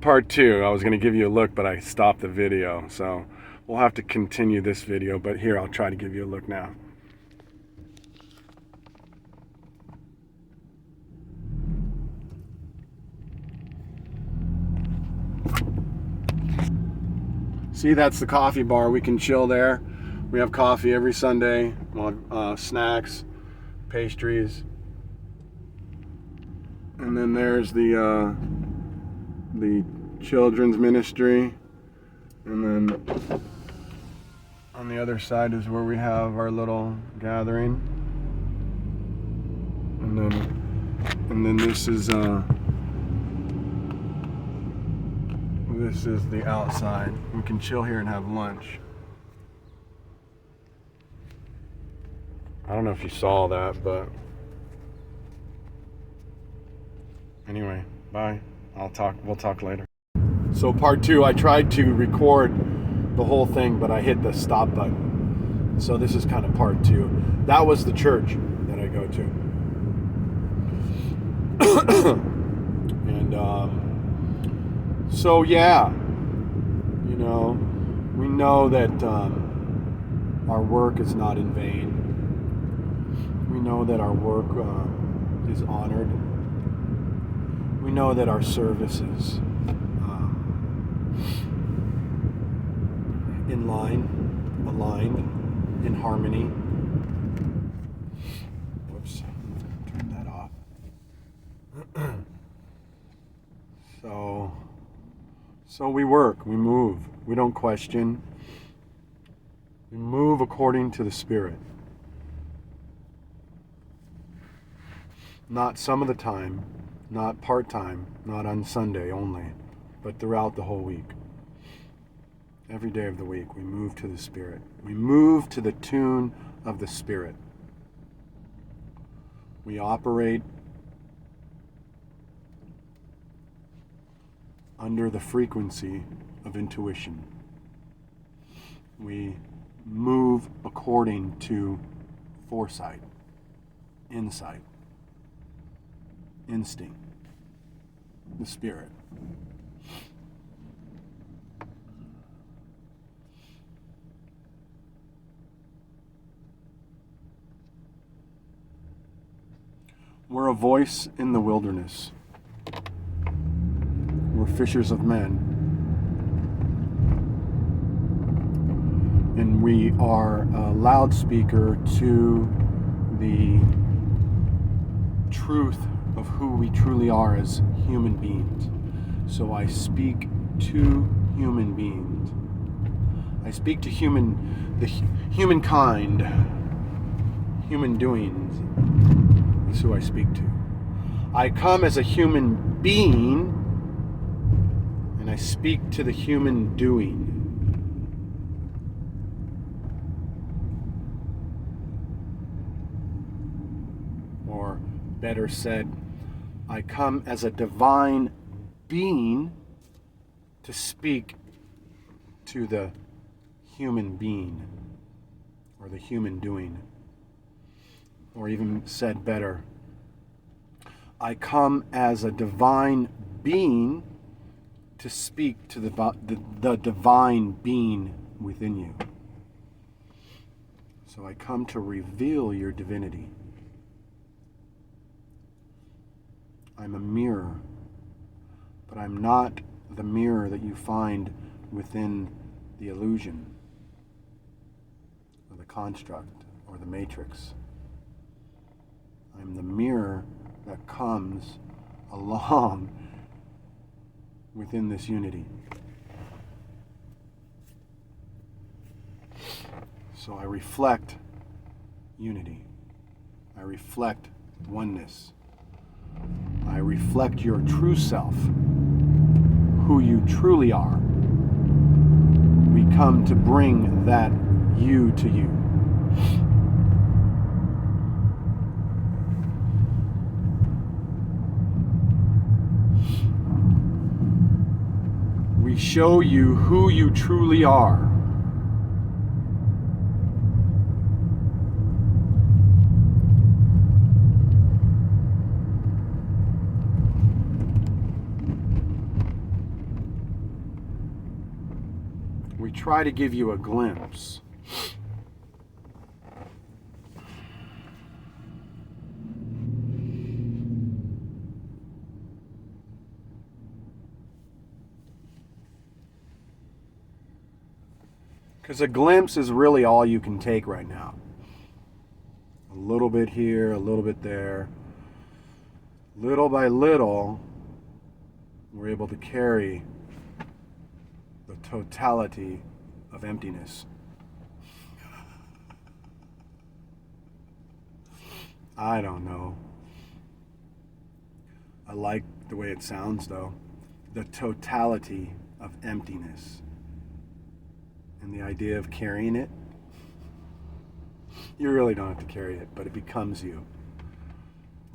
part two. I was going to give you a look, but I stopped the video. So we'll have to continue this video. But here, I'll try to give you a look now. See, that's the coffee bar. We can chill there. We have coffee every Sunday. We'll have snacks, pastries. And then there's the children's ministry. And then on the other side is where we have our little gathering. And then this is the outside. We can chill here and have lunch. I don't know if you saw that, but anyway, bye. We'll talk later. So part two, I tried to record the whole thing, but I hit the stop button. So this is kind of part two. That was the church that I go to. And so yeah, you know, we know that our work is not in vain. We know that our work is honored. We know that our service is in line, aligned, in harmony. Whoops, turn that off. So we work, we move, we don't question. We move according to the Spirit. Not some of the time, not part-time, not on Sunday only, but throughout the whole week. Every day of the week, we move to the Spirit. We move to the tune of the Spirit. We operate under the frequency of intuition. We move according to foresight, insight, instinct, the Spirit. We're a voice in the wilderness. We're fishers of men. And we are a loudspeaker to the truth of who we truly are as human beings. So I speak to human beings. I speak to humankind, human doings is who I speak to. I come as a human being and I speak to the human doing. Or better said, I come as a divine being to speak to the human being or the human doing. Or even said better, I come as a divine being to speak to the divine being within you. So I come to reveal your divinity. I'm a mirror, but I'm not the mirror that you find within the illusion, or the construct, or the matrix. I'm the mirror that comes along within this unity. So I reflect unity. I reflect oneness. I reflect your true self, who you truly are. We come to bring that you to you. We show you who you truly are. we try to give you a glimpse. Because a glimpse is really all you can take right now. A little bit here, a little bit there. Little by little, we're able to carry the totality of emptiness. I don't know. I like the way it sounds, though. The totality of emptiness. And the idea of carrying it, you really don't have to carry it, but it becomes you.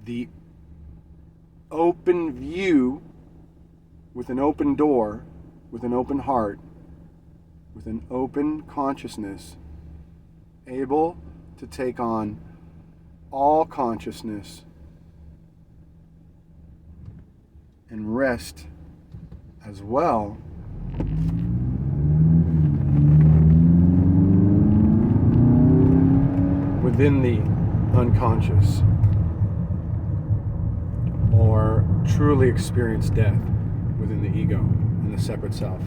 The open view with an open door, with an open heart, with an open consciousness, able to take on all consciousness and rest as well within the unconscious, or truly experience death within the ego and the separate self.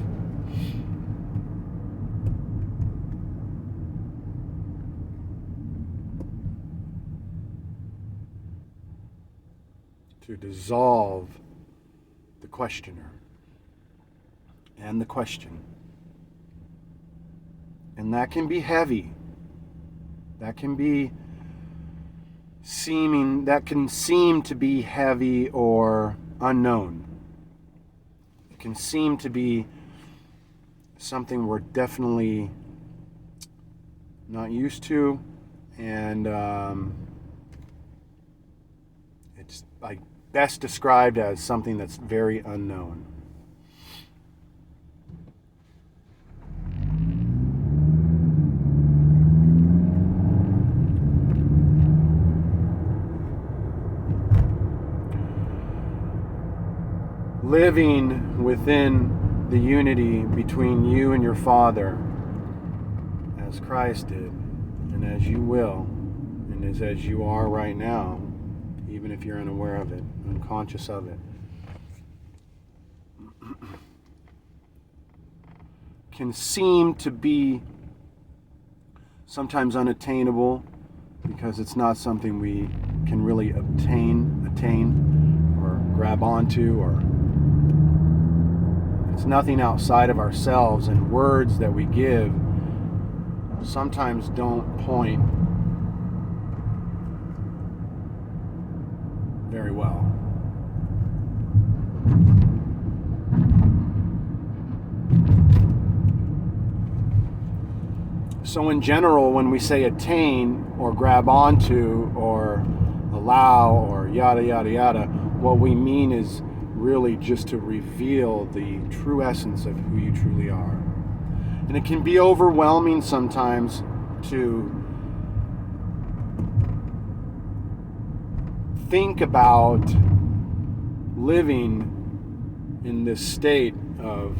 To dissolve the questioner and the question. And that can be heavy. That can seem to be heavy or unknown. It can seem to be something we're definitely not used to, and it's best described as something that's very unknown. Living within the unity between you and your Father, as Christ did, and as you will, and as you are right now, even if you're unaware of it, unconscious of it, can seem to be sometimes unattainable because it's not something we can really attain, or grab onto, or it's nothing outside of ourselves, and words that we give sometimes don't point very well. So in general, when we say attain or grab onto or allow or yada yada yada, what we mean is really just to reveal the true essence of who you truly are. And it can be overwhelming sometimes to think about living in this state of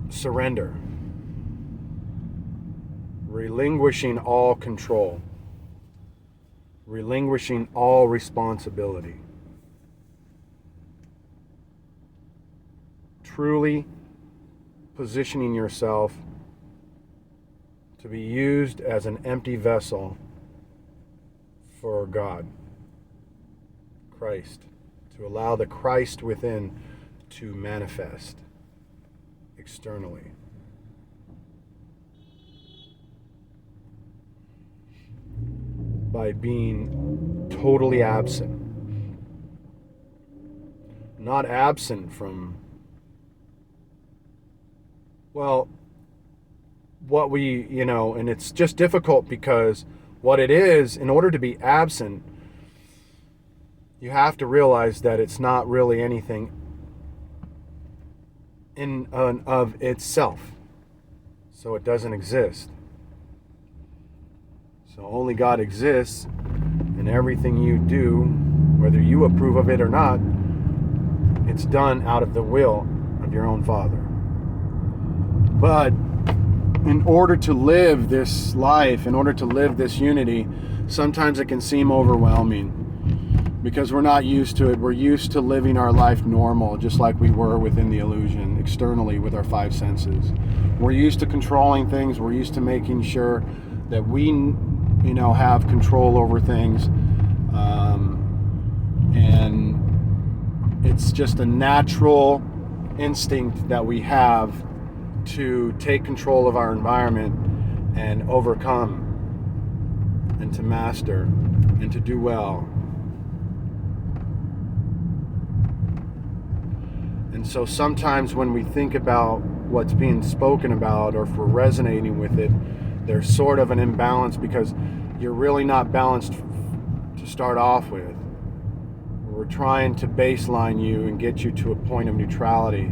surrender, relinquishing all control, relinquishing all responsibility. Truly positioning yourself to be used as an empty vessel for God, Christ, to allow the Christ within to manifest externally. By being totally absent. Not absent from, well, what we, and it's just difficult because what it is, in order to be absent, you have to realize that it's not really anything in and of itself. So it doesn't exist. So only God exists, and everything you do, whether you approve of it or not, it's done out of the will of your own Father. But in order to live this life, in order to live this unity, sometimes it can seem overwhelming because we're not used to it. We're used to living our life normal, just like we were within the illusion, externally with our five senses. We're used to controlling things. We're used to making sure that we, have control over things. And it's just a natural instinct that we have to take control of our environment and overcome and to master and to do well. And so sometimes when we think about what's being spoken about, or if we're resonating with it, there's sort of an imbalance because you're really not balanced to start off with. We're trying to baseline you and get you to a point of neutrality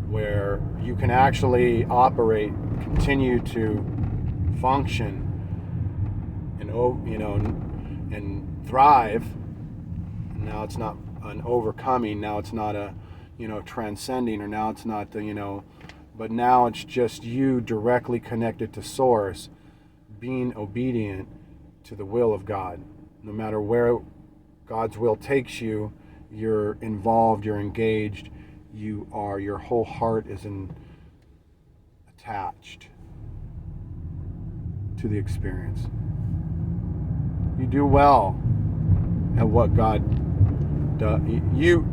where you can actually operate, continue to function, and and thrive. Now it's not an overcoming. Now it's not a transcending, or now it's not but now it's just you directly connected to Source, being obedient to the will of God. No matter where God's will takes you, you're involved, you're engaged, your whole heart is attached to the experience. You do well at what God does. You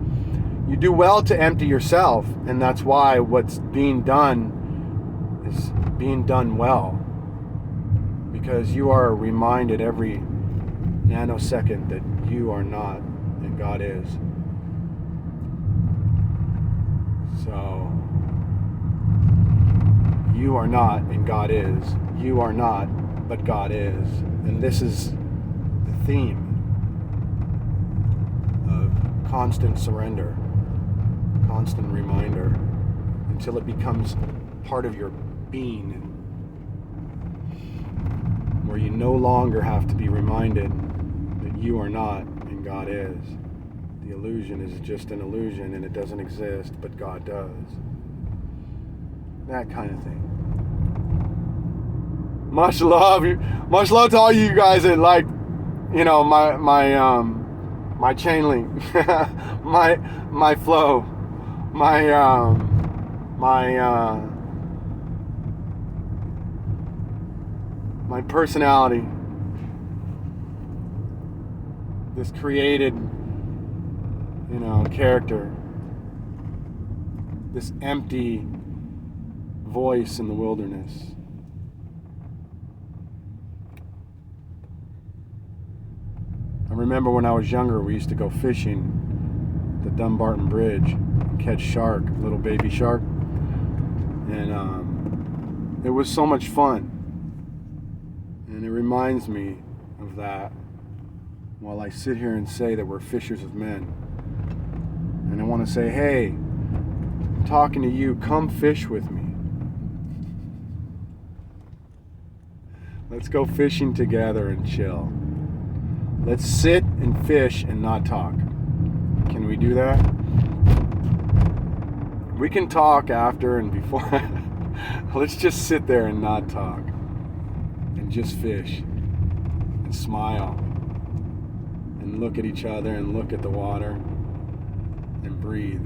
do well to empty yourself, and that's why what's being done is being done well, because you are reminded every nanosecond that you are not and God is. So you are not and God is. You are not, but God is. And this is the theme of constant surrender, constant reminder, until it becomes part of your being, where you no longer have to be reminded that you are not and God is. The illusion is just an illusion and it doesn't exist, but God does. That kind of thing. Much love to all you guys that like, my chain link, my flow, my personality, this created, character, this empty voice in the wilderness. I remember when I was younger, we used to go fishing at the Dumbarton Bridge and catch shark, little baby shark, and it was so much fun. And it reminds me of that while I sit here and say that we're fishers of men. And I want to say, hey, I'm talking to you, come fish with me. Let's go fishing together and chill. Let's sit and fish and not talk. Can we do that? We can talk after and before. Let's just sit there and not talk. And just fish. And smile. And look at each other and look at the water. And breathe.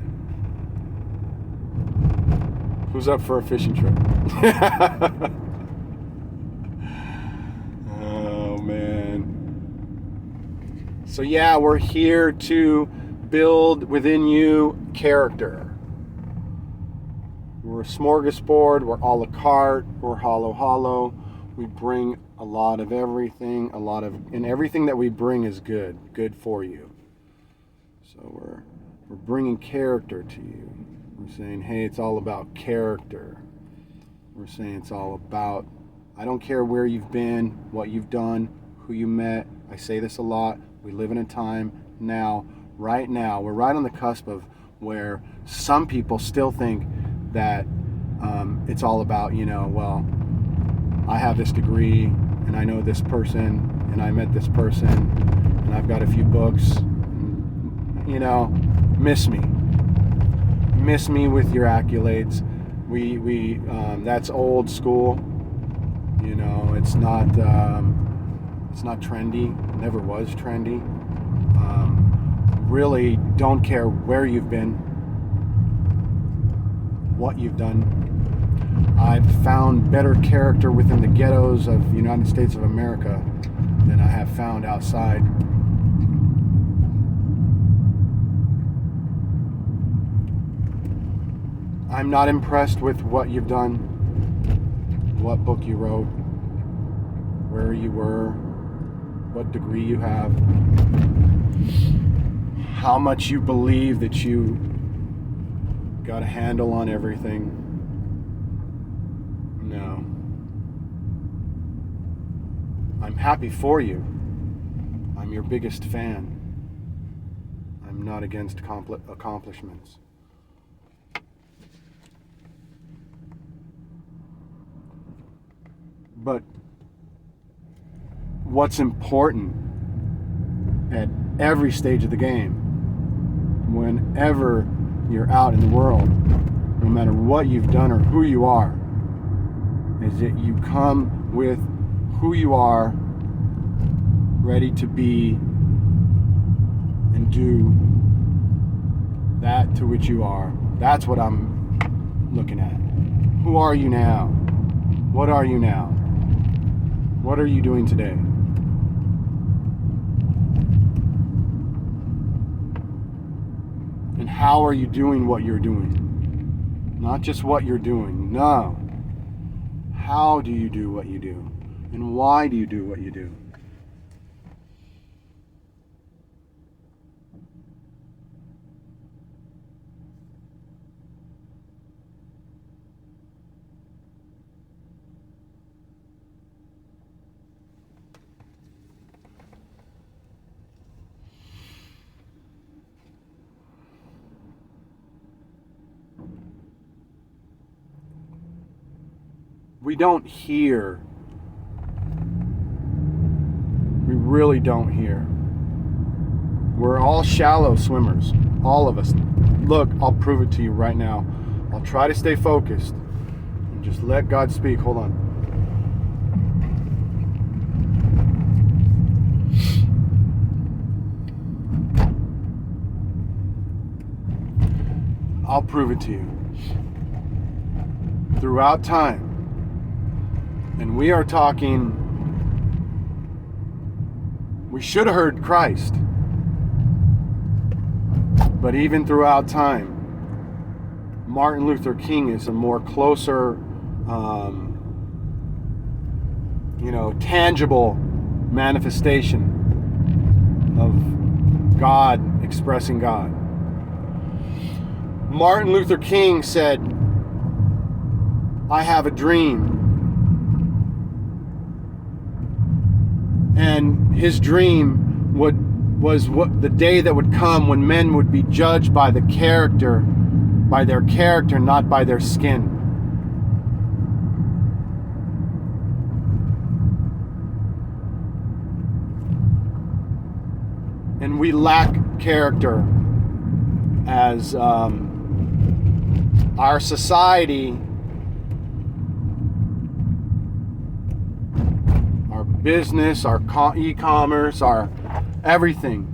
Who's up for a fishing trip? Oh, man. So yeah, we're here to build within you character. We're a smorgasbord, we're a la carte, we're hollow. We bring a lot of everything, and everything that we bring is good for you. So we're bringing character to you. We're saying, hey, it's all about character. We're saying it's all about, I don't care where you've been, what you've done, who you met. I say this a lot. We live in a time now, right now, we're right on the cusp of where some people still think that it's all about, well, I have this degree and I know this person and I met this person and I've got a few books. Miss me with your accolades. That's old school. You know, it's not trendy. It never was trendy. Really don't care where you've been, what you've done. I've found better character within the ghettos of the United States of America than I have found outside. I'm not impressed with what you've done, what book you wrote, where you were, what degree you have, how much you believe that you got a handle on everything. No. I'm happy for you. I'm your biggest fan. I'm not against accomplishments. But what's important at every stage of the game, whenever you're out in the world, no matter what you've done or who you are, is that you come with who you are, ready to be and do that to which you are. That's what I'm looking at. Who are you now? What are you now? What are you doing today? And how are you doing what you're doing? Not just what you're doing. No. How do you do what you do? And why do you do what you do? We don't hear. We really don't hear. We're all shallow swimmers. All of us. Look, I'll prove it to you right now. I'll try to stay focused and just let God speak. Hold on. I'll prove it to you. Throughout time, and we are talking, we should have heard Christ. But even throughout time, Martin Luther King is a more closer, tangible manifestation of God expressing God. Martin Luther King said, I have a dream. And his dream was what the day that would come when men would be judged by their character, not by their skin. And we lack character as our society, our business, our e-commerce, our everything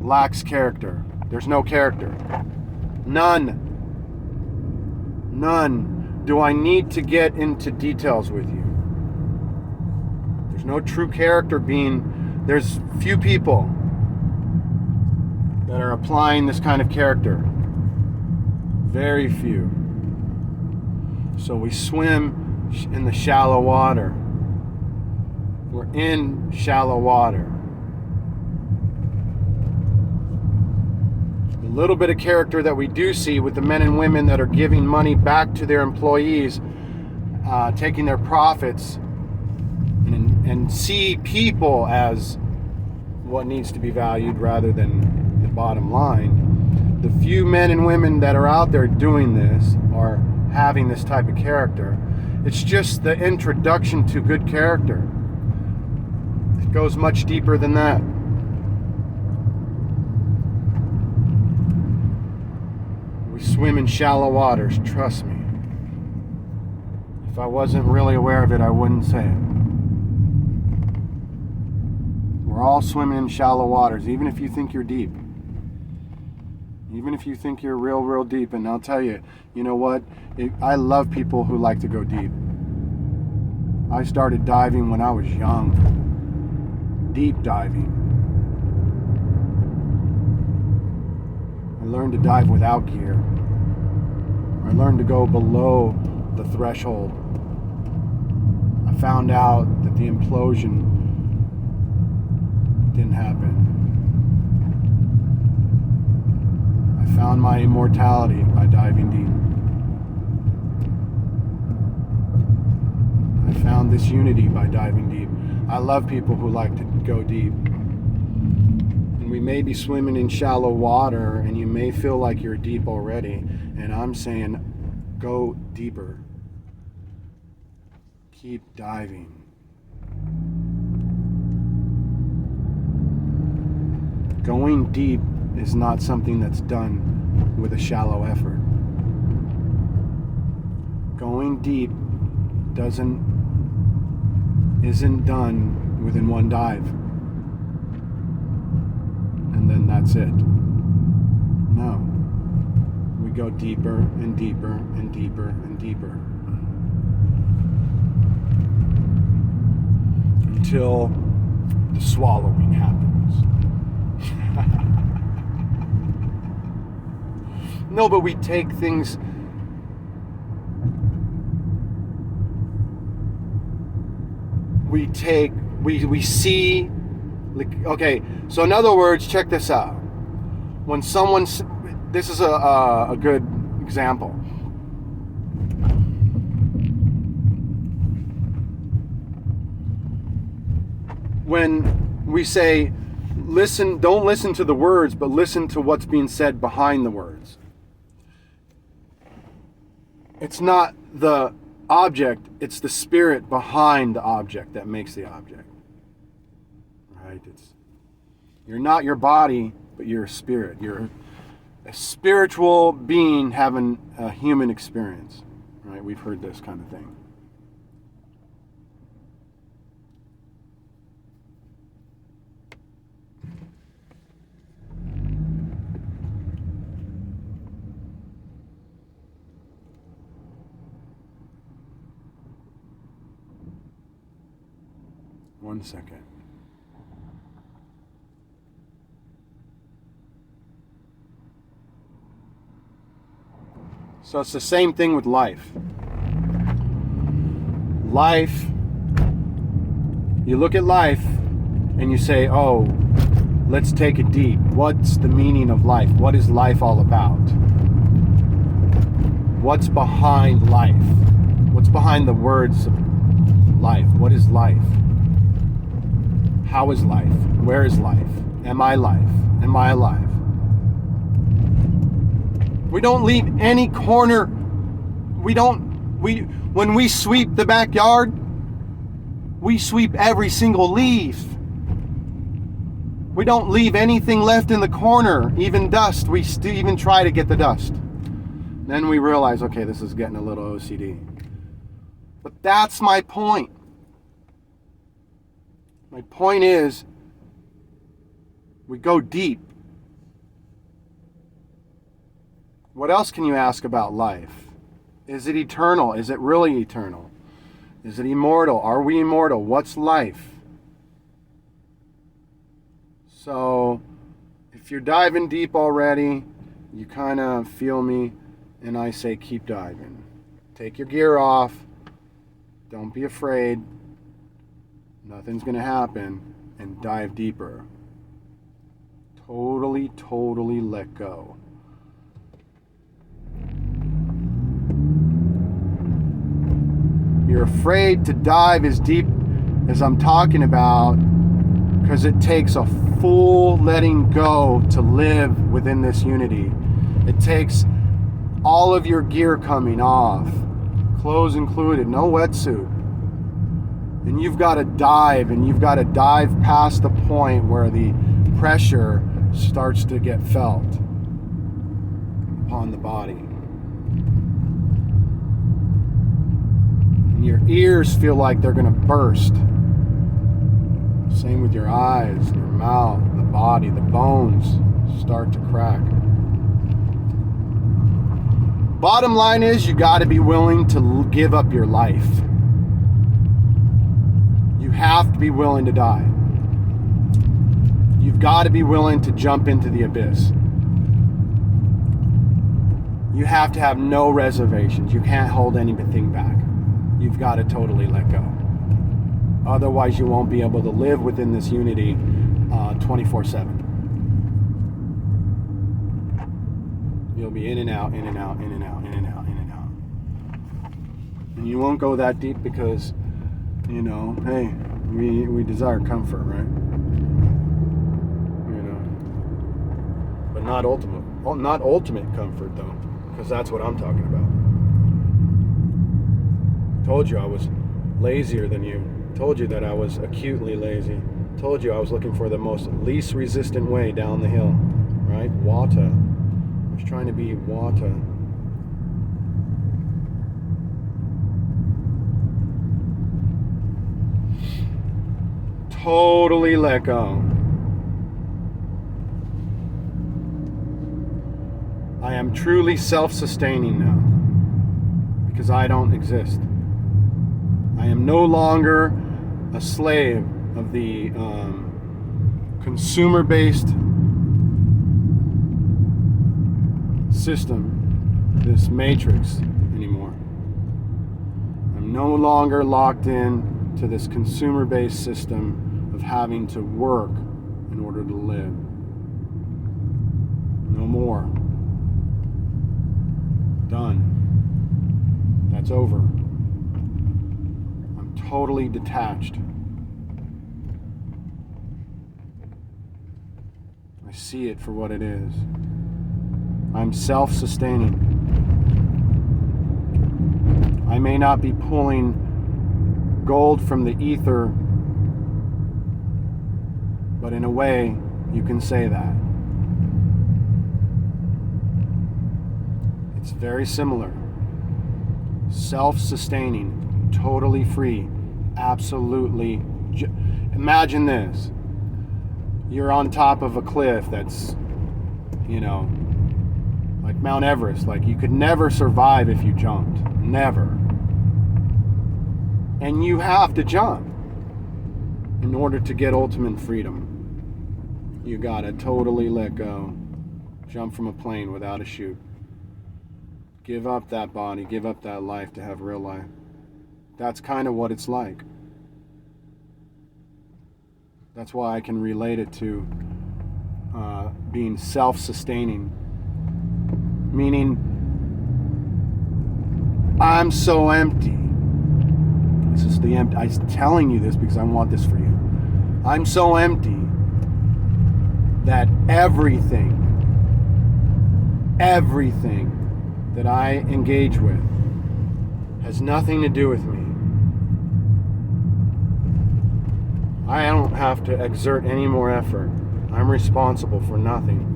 lacks character. There's no character. None. Do I need to get into details with you? There's no true character there's few people that are applying this kind of character. Very few. So we swim in the shallow water. We're in shallow water. The little bit of character that we do see with the men and women that are giving money back to their employees, taking their profits, and see people as what needs to be valued rather than the bottom line. The few men and women that are out there doing this are having this type of character. It's just the introduction to good character. It goes much deeper than that. We swim in shallow waters, trust me. If I wasn't really aware of it, I wouldn't say it. We're all swimming in shallow waters, even if you think you're deep. Even if you think you're real, real deep. And I'll tell you, you know what? I love people who like to go deep. I started diving when I was young. Deep diving. I learned to dive without gear. I learned to go below the threshold. I found out that the implosion didn't happen. I found my immortality by diving deep. I found this unity by diving deep. I love people who like to go deep. And we may be swimming in shallow water and you may feel like you're deep already. And I'm saying, go deeper. Keep diving. Going deep is not something that's done with a shallow effort. Going deep isn't done within one dive. And then that's it. No. We go deeper and deeper and deeper and deeper. Until the swallowing happens. No, but we take things. We see. Okay, so in other words, check this out. When this is a good example. When we say, listen, don't listen to the words, but listen to what's being said behind the words. It's not the object, it's the spirit behind the object that makes the object. Right? You're not your body, but you're a spirit. You're a spiritual being having a human experience. Right? We've heard this kind of thing. One second. So it's the same thing with life. Life, you look at life and you say, oh, let's take it deep. What's the meaning of life? What is life all about? What's behind life? What's behind the words of life? What is life? How is life? Where is life? Am I life? Am I alive? We don't leave any corner. When we sweep the backyard, we sweep every single leaf. We don't leave anything left in the corner, even dust. We even try to get the dust. Then we realize, okay, this is getting a little OCD. But that's my point. My point is, we go deep. What else can you ask about life? Is it eternal? Is it really eternal? Is it immortal? Are we immortal? What's life? So, if you're diving deep already, you kind of feel me, and I say keep diving. Take your gear off. Don't be afraid. Nothing's going to happen, and dive deeper. Totally, totally let go. You're afraid to dive as deep as I'm talking about because it takes a full letting go to live within this unity. It takes all of your gear coming off, clothes included, no wetsuit. And you've got to dive, and you've got to dive past the point where the pressure starts to get felt upon the body. ears feel like they're going to burst. Same with your eyes, your mouth, the body, the bones start to crack. Bottom line is, you got to be willing to give up your life. You have to be willing to die. You've got to be willing to jump into the abyss. You have to have no reservations. You can't hold anything back. You've got to totally let go. Otherwise, you won't be able to live within this unity 24/7. You'll be in and out, in and out, in and out, in and out, in and out. And you won't go that deep because, hey, we desire comfort, right? But not ultimate comfort, though, because that's what I'm talking about. Told you I was lazier than you. Told you that I was acutely lazy. Told you I was looking for the most least resistant way down the hill, right? Wata. I was trying to be Wata. Totally let go. I am truly self-sustaining now because I don't exist. I am no longer a slave of the consumer-based system, this matrix anymore. I'm no longer locked in to this consumer-based system of having to work in order to live. No more. Done. That's over. I'm totally detached. I see it for what it is. I'm self-sustaining. I may not be pulling gold from the ether, but in a way, you can say that. It's very similar. Self-sustaining, totally free, absolutely. Imagine this. You're on top of a cliff that's, like Mount Everest. Like you could never survive if you jumped. Never. And you have to jump in order to get ultimate freedom. You gotta totally let go. Jump from a plane without a chute. Give up that body, give up that life to have real life. That's kind of what it's like. That's why I can relate it to being self-sustaining. Meaning, I'm so empty. This is the empty. I'm telling you this because I want this for you. I'm so empty that everything that I engage with has nothing to do with me. I don't have to exert any more effort. I'm responsible for nothing.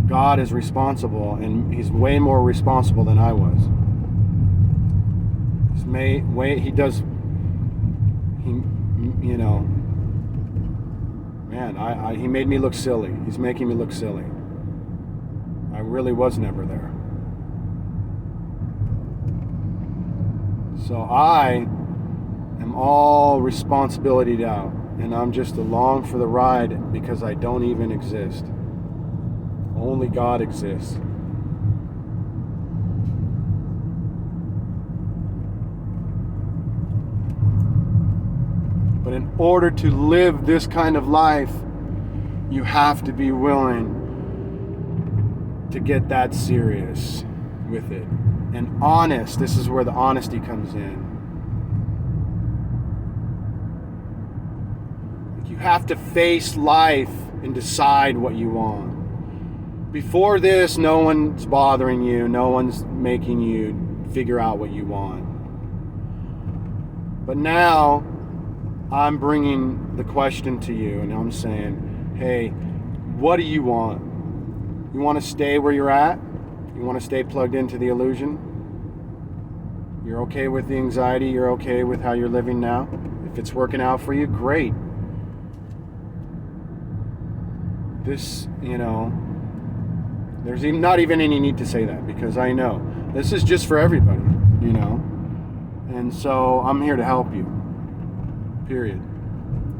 God is responsible, and He's way more responsible than I was. He made me look silly. He's making me look silly. I really was never there. So I am all responsibilityed out, and I'm just along for the ride because I don't even exist. Only God exists. But in order to live this kind of life, you have to be willing to get that serious with it. And honest, this is where the honesty comes in. You have to face life and decide what you want. Before this, no one's bothering you. No one's making you figure out what you want. But now, I'm bringing the question to you, and I'm saying, hey, what do you want? You want to stay where you're at? You want to stay plugged into the illusion? You're okay with the anxiety. You're okay with how you're living now. If it's working out for you, great. This, there's not even any need to say that, because I know this is just for everybody, And so I'm here to help you. Period.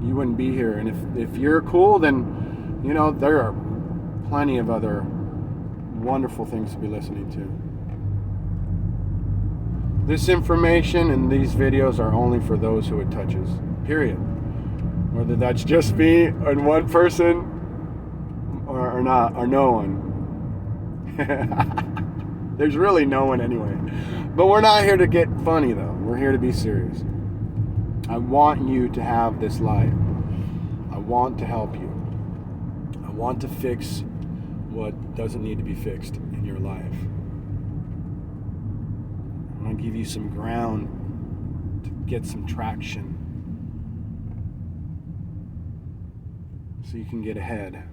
You wouldn't be here. And if you're cool, then, there are plenty of other wonderful things to be listening to. This information and these videos are only for those who it touches. Period. Whether that's just me and one person or not, or no one. There's really no one anyway. But we're not here to get funny, though. We're here to be serious. I want you to have this life. I want to help you. I want to fix what doesn't need to be fixed in your life. I'm going to give you some ground to get some traction so you can get ahead.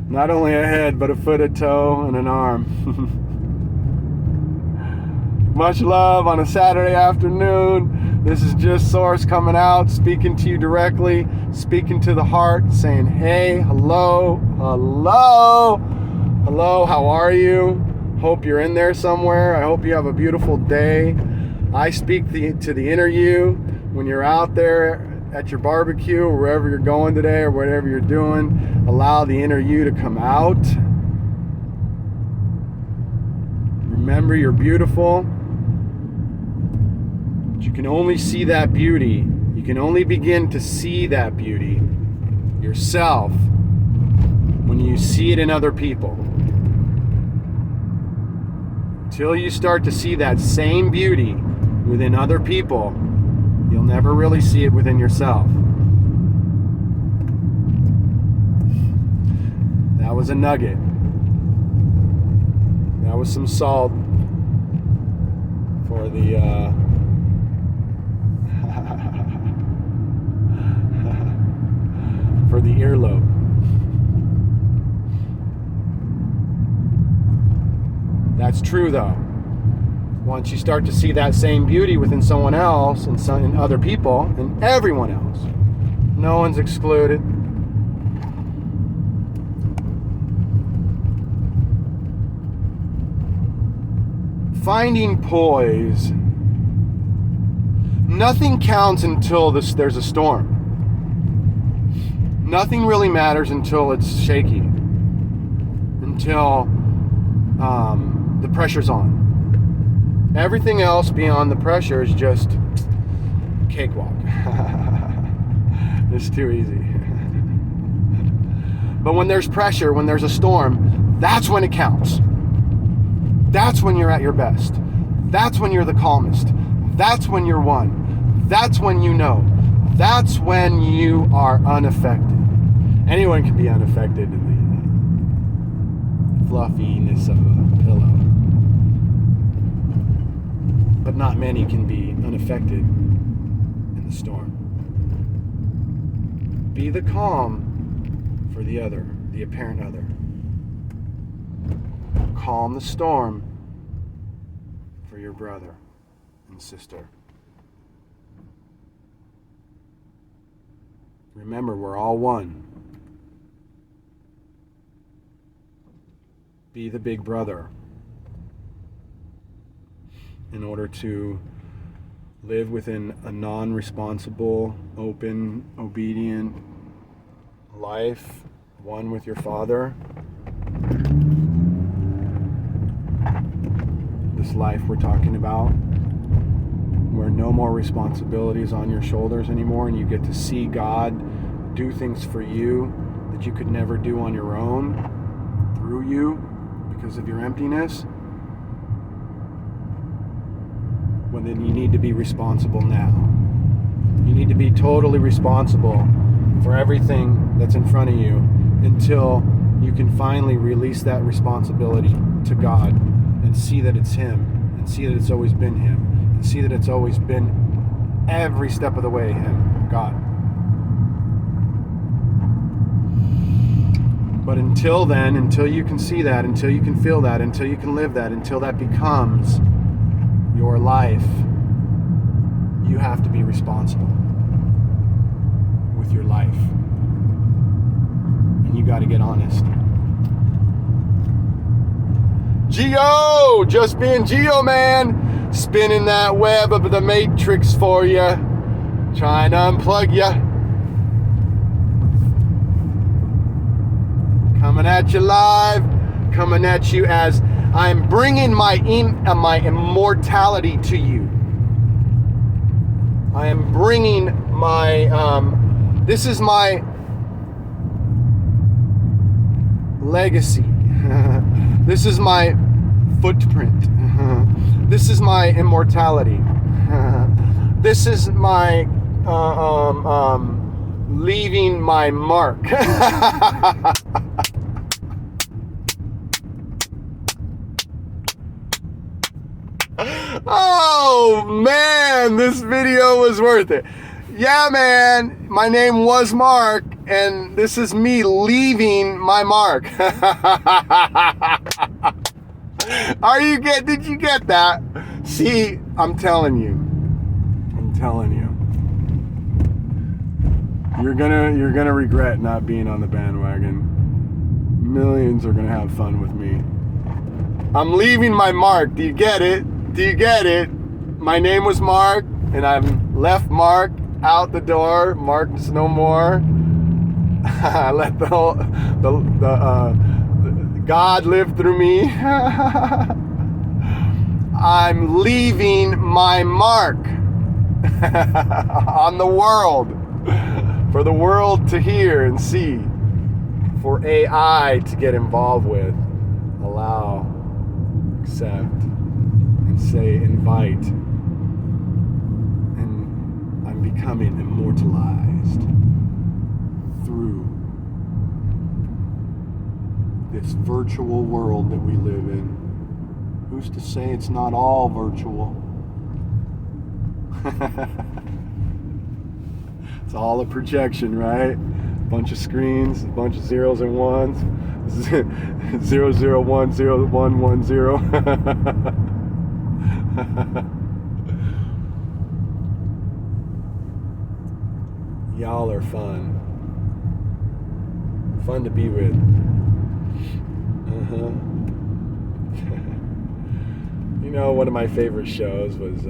Not only a head, but a foot, a toe, and an arm. Much love on a Saturday afternoon. This is just Source coming out, speaking to you directly, speaking to the heart, saying, hey, hello, how are you? Hope you're in there somewhere. I hope you have a beautiful day. I speak to the inner you when you're out there at your barbecue or wherever you're going today or whatever you're doing. Allow the inner you to come out. Remember, you're beautiful. But you can only see that beauty. You can only begin to see that beauty yourself when you see it in other people. Until you start to see that same beauty within other people, you'll never really see it within yourself. That was a nugget. That was some salt for the for the earlobe. That's true, though. Once you start to see that same beauty within someone else and other people and everyone else, no one's excluded. Finding poise. Nothing counts until there's a storm. Nothing really matters until it's shaky. Until the pressure's on. Everything else beyond the pressure is just cakewalk. It's too easy. But when there's pressure, when there's a storm, that's when it counts. That's when you're at your best. That's when you're the calmest. That's when you're one. That's when you know. That's when you are unaffected. Anyone can be unaffected in the fluffiness of a pillow. But not many can be unaffected in the storm. Be the calm for the other, the apparent other. Calm the storm for your brother and sister. Remember, we're all one. Be the big brother in order to live within a non-responsible, open, obedient life, one with your Father. This life we're talking about, where no more responsibilities on your shoulders anymore, and you get to see God do things for you that you could never do on your own, through you, because of your emptiness. Well, then you need to be responsible now. You need to be totally responsible for everything that's in front of you until you can finally release that responsibility to God and see that it's Him, and see that it's always been Him, and see that it's always been every step of the way Him, God. But until then, until you can see that, until you can feel that, until you can live that, until that becomes your life, you have to be responsible with your life. And you got to get honest. GEO! Just being GEO, man. Spinning that web of the matrix for you. Trying to unplug you. Coming at you live. Coming at you as I'm bringing my immortality to you. I am bringing my, this is my legacy. This is my footprint. This is my immortality. This is my leaving my mark. Oh man, this video was worth it. Yeah, man, my name was Mark, and this is me leaving my mark. Did you get that? See, I'm telling you. You're gonna regret not being on the bandwagon. Millions are gonna have fun with me. I'm leaving my mark. Do you get it? My name was Mark, and I've left Mark out the door. Mark's no more. I let the God live through me. I'm leaving my mark on the world, for the world to hear and see, for AI to get involved with, allow, accept, and say invite. And I'm becoming immortalized through this virtual world that we live in. Who's to say it's not all virtual? It's all a projection, right? A bunch of screens, a bunch of zeros and ones. 0010110. Y'all are fun. Fun to be with. You know, one of my favorite shows was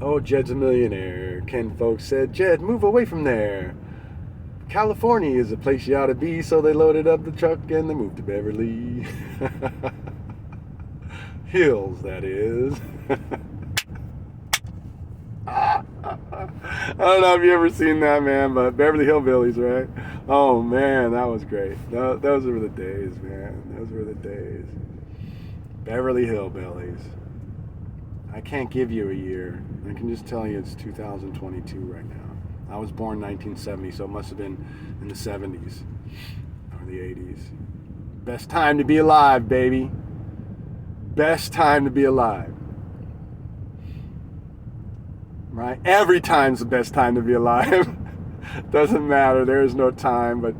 Oh, Jed's a millionaire. Ken folks said, Jed, move away from there. California is a place you ought to be, so they loaded up the truck and they moved to Beverly Hills, that is. I don't know if you ever seen that, man, but Beverly Hillbillies, right? Oh man, that was great. Those were the days, man. Those were the days. Beverly Hillbillies. I can't give you a year. I can just tell you it's 2022 right now. I was born 1970, so it must have been in the 70s or the 80s. Best time to be alive, baby. Best time to be alive. Right? Every time's the best time to be alive. Doesn't matter. There is no time, but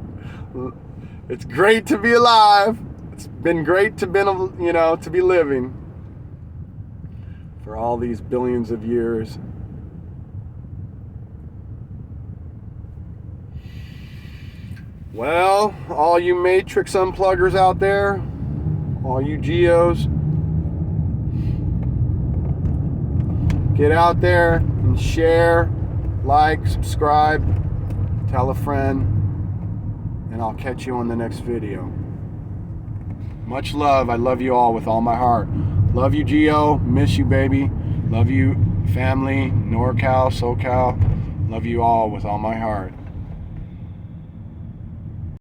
it's great to be alive. It's been great to to be living for all these billions of years. Well, all you Matrix unpluggers out there, all you GEOs, get out there and share, like, subscribe, tell a friend, and I'll catch you on the next video. Much love. I love you all with all my heart. Love you, GEO. Miss you, baby. Love you, family, NorCal, SoCal. Love you all with all my heart.